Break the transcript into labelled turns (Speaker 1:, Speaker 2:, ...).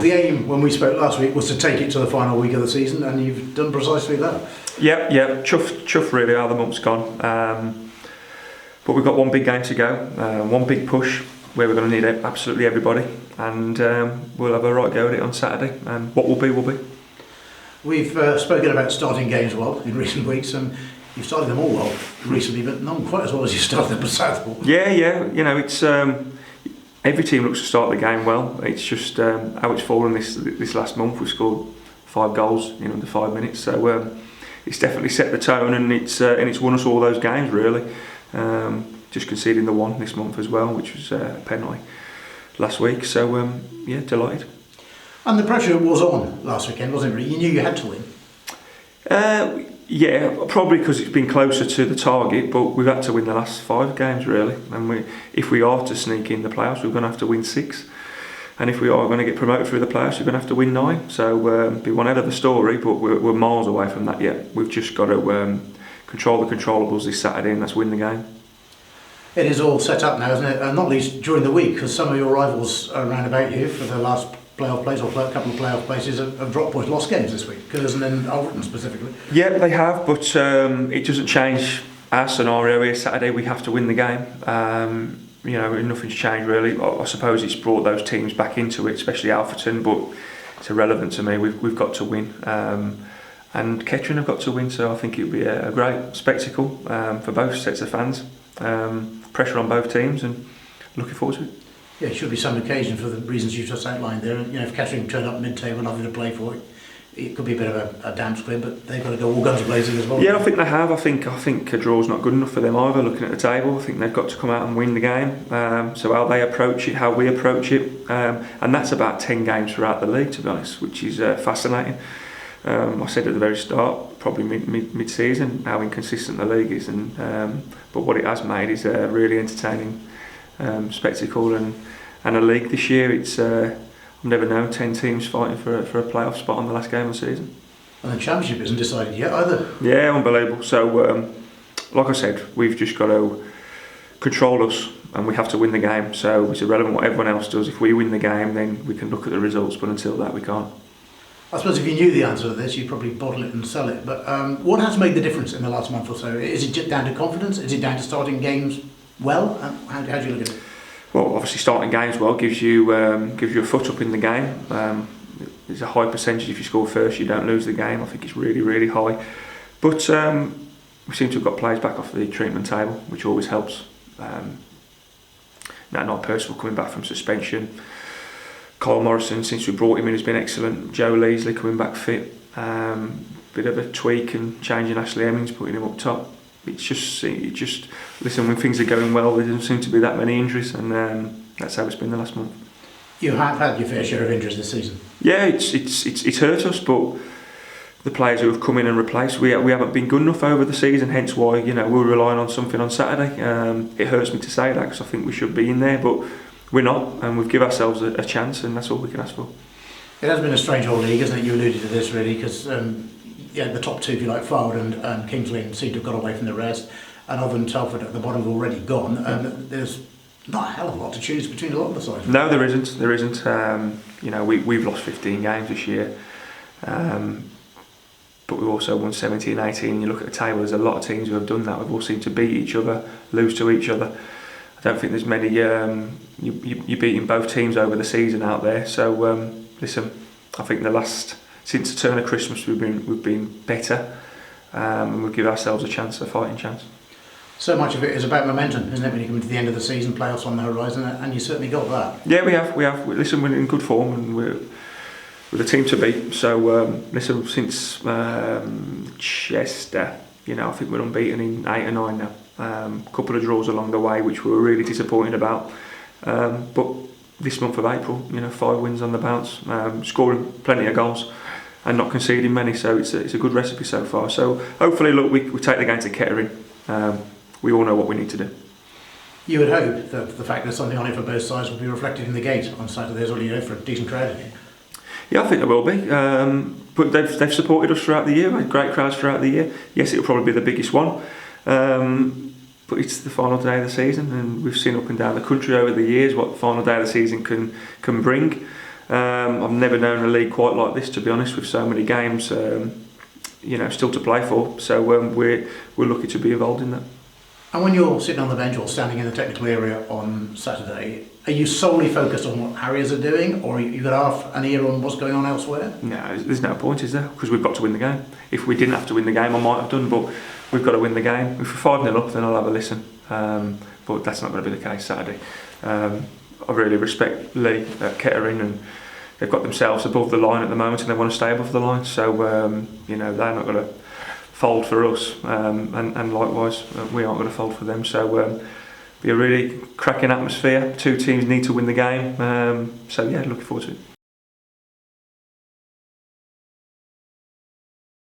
Speaker 1: the aim when we spoke last week was to take it to the final week of the season, and you've done precisely that.
Speaker 2: Yeah, chuff really how the month's gone. But we've got one big game to go, one big push where we're going to need absolutely everybody, and we'll have a right go at it on Saturday, and what will be, will be.
Speaker 1: We've spoken about starting games well in recent weeks, and you've started them all well recently, but none quite as well as you started them at Southport.
Speaker 2: Yeah, you know, it's every team looks to start the game well. It's just how it's fallen this last month. We've scored 5 goals in under 5 minutes, so it's definitely set the tone, and it's won us all those games really. Just conceding the one this month as well, which was a penalty last week. So yeah, delighted.
Speaker 1: And the pressure was on last weekend, wasn't it? Really? You knew you had to win.
Speaker 2: Yeah, probably because it's been closer to the target, but we've had to win the last 5 games really. And if we are to sneak in the playoffs, we're going to have to win 6. And if we are going to get promoted through the playoffs, we're going to have to win 9. So be one hell of a story, but we're miles away from that yet. We've just got to control the controllables this Saturday, and let's win the game.
Speaker 1: It is all set up now, isn't it? And not least during the week, because some of your rivals around about you for the last playoff place or a couple of playoff places have dropped points, lost games this week, Curzon and Alverton specifically.
Speaker 2: Yeah, they have, but it doesn't change our scenario here. Saturday we have to win the game. You know, nothing's changed really. I suppose it's brought those teams back into it, especially Alverton, but it's irrelevant to me. We've got to win. And Kettering have got to win, so I think it'll be a great spectacle for both sets of fans. Pressure on both teams, and looking forward to it.
Speaker 1: Yeah, it should be some occasion for the reasons you've just outlined there. You know, if Kettering turn up mid-table, nothing to play for, it could be a bit of a damp squib, but they've got to go all guns blazing as well.
Speaker 2: Yeah, I think they have. I think a draw's not good enough for them either. Looking at the table, I think they've got to come out and win the game. So how they approach it, how we approach it, and that's about 10 games throughout the league, to be honest, which is fascinating. I said at the very start, probably mid-season, how inconsistent the league is, and but what it has made is a really entertaining spectacle and a league this year. It's I've never known 10 teams fighting for a playoff spot on the last game of the season.
Speaker 1: And the championship isn't decided yet either.
Speaker 2: Yeah, unbelievable. So like I said, we've just got to control us, and we have to win the game. So it's irrelevant what everyone else does. If we win the game, then we can look at the results, but until that we can't.
Speaker 1: I suppose if you knew the answer to this, you'd probably bottle it and sell it. But what has made the difference in the last month or so? Is it just down to confidence? Is it down to starting games well? How do you look at it?
Speaker 2: Well, obviously starting games well gives you a foot up in the game. There's a high percentage if you score first, you don't lose the game. I think it's really, really high. But we seem to have got players back off the treatment table, which always helps. Not Percival coming back from suspension. Kyle Morrison, since we brought him in, has been excellent. Joe Leasley coming back fit. Bit of a tweak and changing Ashley Hemmings, putting him up top. It just listen, when things are going well, there doesn't seem to be that many injuries, and that's how it's been the last month.
Speaker 1: You have had your fair share of injuries this season.
Speaker 2: Yeah, it's hurt us, but the players who have come in and replaced, we haven't been good enough over the season. Hence why we're relying on something on Saturday. It hurts me to say that because I think we should be in there, but we're not, and we've given ourselves a chance, and that's all we can ask for.
Speaker 1: It has been a strange old league, hasn't it? You alluded to this really, because the top two, if you like, Forward and Kings Lynn, seem to have got away from the rest, and other than Telford at the bottom have already gone. There's not a hell of a lot to choose between a lot of the sides.
Speaker 2: No, there isn't. We've lost 15 games this year, but we've also won 17, 18. You look at the table, there's a lot of teams who have done that. We've all seemed to beat each other, lose to each other. I don't think there's many. You're beating both teams over the season out there. So listen, I think since the turn of Christmas we've been better, and we'll give ourselves a fighting chance. So
Speaker 1: much of it is about momentum, isn't it? When you come to the end of the season, playoffs on the horizon, and you certainly got that.
Speaker 2: Yeah, we have. Listen, we're in good form, and we're the team to beat. So listen, since Chester, I think we're unbeaten in 8 or 9 now. Couple of draws along the way, which we were really disappointed about. But this month of April, 5 wins on the bounce, scoring plenty of goals and not conceding many. So it's a good recipe so far. So hopefully, look, we take the game to Kettering. We all know what we need to do.
Speaker 1: You would hope that the fact there's something on it for both sides will be reflected in the gate on Saturday as well, for a decent crowd again.
Speaker 2: Yeah, I think there will be. But they've supported us throughout the year. We had great crowds throughout the year. Yes, it'll probably be the biggest one. But it's the final day of the season, and we've seen up and down the country over the years what the final day of the season can bring. I've never known a league quite like this, to be honest, with so many games, still to play for. So we're lucky to be involved in that.
Speaker 1: And when you're sitting on the bench or standing in the technical area on Saturday, are you solely focused on what Harriers are doing, or you got half an ear on what's going on elsewhere?
Speaker 2: No, there's no point, is there? Because we've got to win the game. If we didn't have to win the game, I might have done, but we've got to win the game. If we're 5-0 up, then I'll have a listen. But that's not going to be the case Saturday. I really respect Lee at Kettering, and they've got themselves above the line at the moment, and they want to stay above the line. So they're not going to fold for us, and likewise we aren't going to fold for them. So be a really cracking atmosphere. Two teams need to win the game. Looking forward to it.